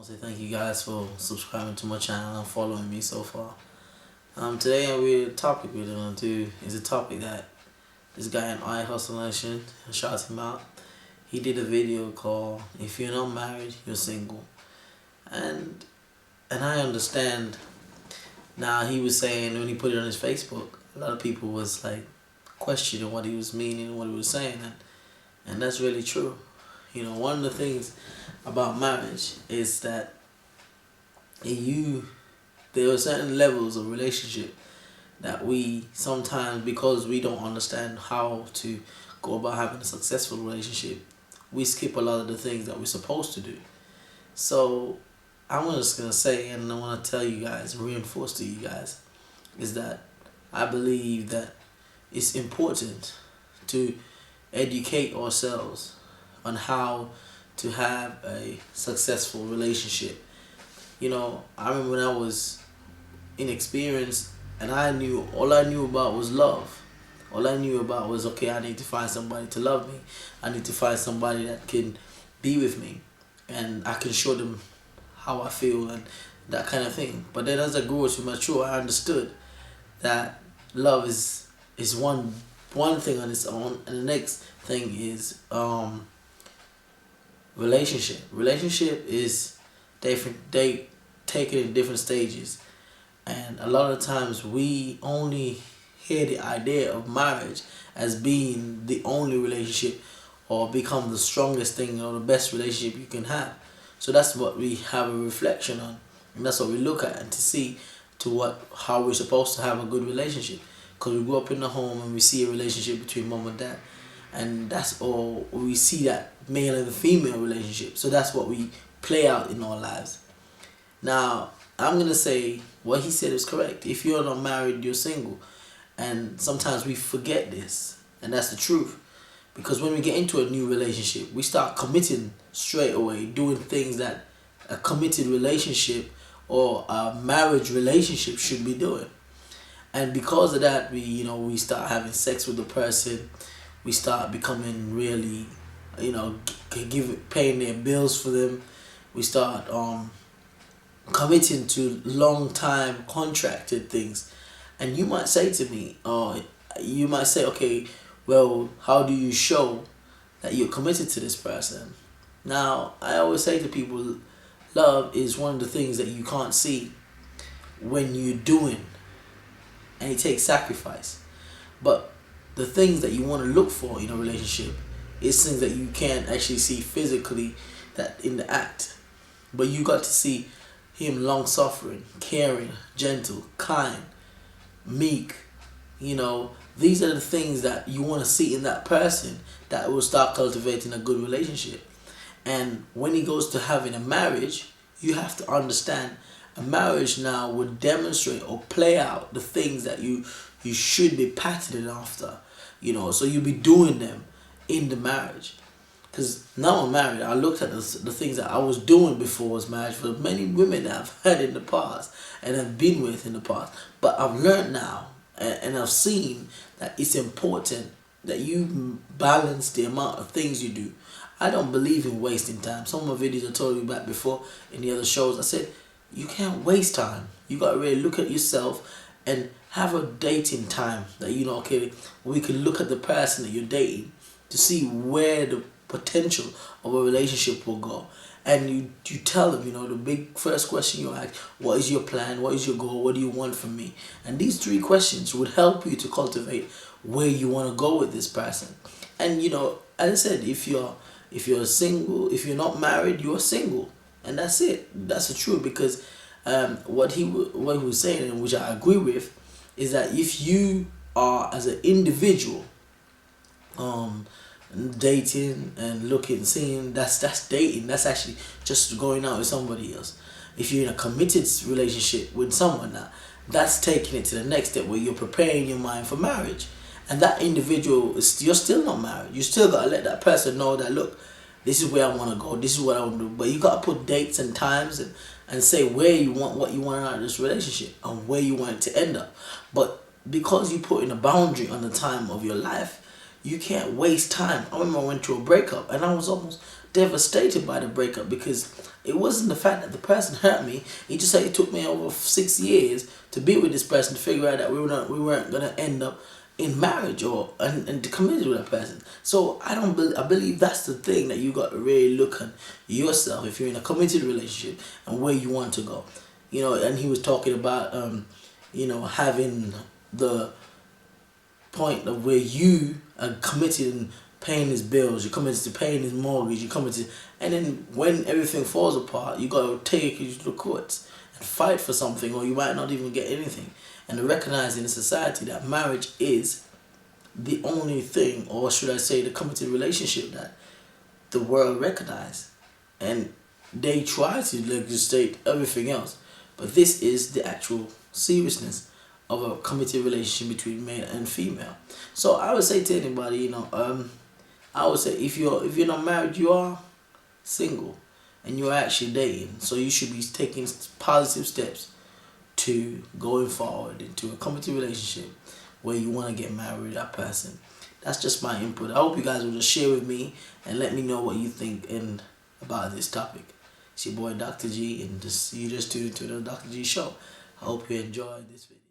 want to say thank you guys for subscribing to my channel and following me so far. Today the topic we're gonna do is a topic that this guy in I Hustle Nation, shout him out. He did a video called "If You're Not Married, You're Single," and I understand. Now he was saying when he put it on his Facebook, a lot of people was like questioning what he was meaning and what he was saying, and that's really true. You know, one of the things about marriage is that there are certain levels of relationship that we sometimes, because we don't understand how to go about having a successful relationship, we skip a lot of the things that we're supposed to do. So I'm just gonna say, and I want to tell you guys, reinforce to you guys, is that I believe that it's important to educate ourselves on how to have a successful relationship. You know, I remember when I was inexperienced and all I knew about was love. All I knew about was, okay, I need to find somebody to love me. I need to find somebody that can be with me and I can show them how I feel and that kind of thing. But then as I grew to mature, I understood that love is one thing on its own, and the next thing is relationship is different. They take it in different stages, and a lot of times we only hear the idea of marriage as being the only relationship or become the strongest thing or the best relationship you can have. So that's what we have a reflection on, and that's what we look at and to see how we're supposed to have a good relationship, because we grew up in the home and we see a relationship between mom and dad, and that's all we see, that male and female relationship. So that's what we play out in our lives. Now I'm gonna say what he said is correct. If you're not married, you're single, and sometimes we forget this, and that's the truth. Because when we get into a new relationship, we start committing straight away, doing things that a committed relationship or a marriage relationship should be doing. And because of that, we start having sex with the person. We start becoming really, paying their bills for them. We start committing to long time contracted things. And you might say to me, you might say, okay, well, how do you show that you're committed to this person? Now, I always say to people, love is one of the things that you can't see when you're doing, and it takes sacrifice. But the things that you want to look for in a relationship is things that you can't actually see physically, that in the act. But you got to see him long-suffering, caring, gentle, kind, meek. These are the things that you want to see in that person that will start cultivating a good relationship. And when he goes to having a marriage, you have to understand a marriage now would demonstrate or play out the things that you should be patterning after. So you'll be doing them in the marriage. Because now I'm married, I looked at the things that I was doing before I was married for many women that I've had in the past and have been with in the past. But I've learned now, and I've seen that it's important that you balance the amount of things you do. I don't believe in wasting time. Some of my videos I told you about before in the other shows, I said you can't waste time. You got to really look at yourself and have a dating time that okay, we can look at the person that you're dating to see where the potential of a relationship will go. And you tell them, the big first question you ask, what is your plan? What is your goal? What do you want from me? And these 3 questions would help you to cultivate where you want to go with this person. And as I said, if you're single, if you're not married, you're single, and that's it. That's the truth. Because what he was saying, and which I agree with, is that if you are as an individual dating and looking, seeing, that's dating. That's actually just going out with somebody else. If you're in a committed relationship with someone now, that's taking it to the next step where you're preparing your mind for marriage. And that individual, you're still not married. You still got to let that person know that, look, this is where I want to go. This is what I want to do. But you got to put dates and times and say where you want, what you want out of this relationship and where you want it to end up. But because you put in a boundary on the time of your life, you can't waste time. I remember I went through a breakup and I was almost devastated by the breakup, because it wasn't the fact that the person hurt me. He just said it took me over 6 years to be with this person to figure out that we weren't gonna end up in marriage or and to commit with that person. So I believe that's the thing that you got to really look at yourself if you're in a committed relationship and where you want to go. You know, and he was talking about having the point of where you are committed and paying his bills, you're committed to paying his mortgage, you're committed, and then when everything falls apart, you got to take it to the courts and fight for something, or you might not even get anything. And to recognize in society that marriage is the only thing, or should I say the committed relationship, that the world recognize. And they try to legislate everything else. But this is the actual seriousness of a committed relationship between male and female. So I would say to anybody, I would say if you're not married, you are single and you're actually dating. So you should be taking positive steps to going forward into a committed relationship where you want to get married with that person. That's just my input. I hope you guys will just share with me and let me know what you think about this topic. It's your boy Dr. G, and you just tuned into the Dr. G Show. I hope you enjoyed this video.